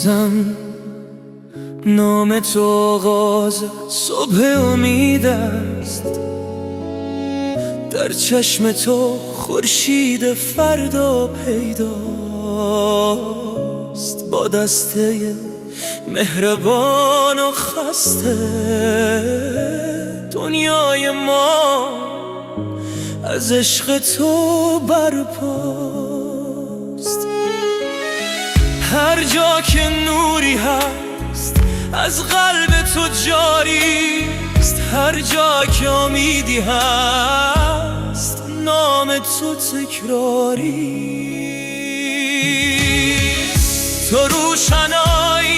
عزیزم، نام تو آغاز صبح امید است. در چشم تو خورشید فردا پیداست. با دسته مهربان و خسته دنیای ما از عشق تو برپاست. هر جا که نوری هست از قلب تو جاری است. هر جا که امیدی هست نام تو تکراری. تو روشنایی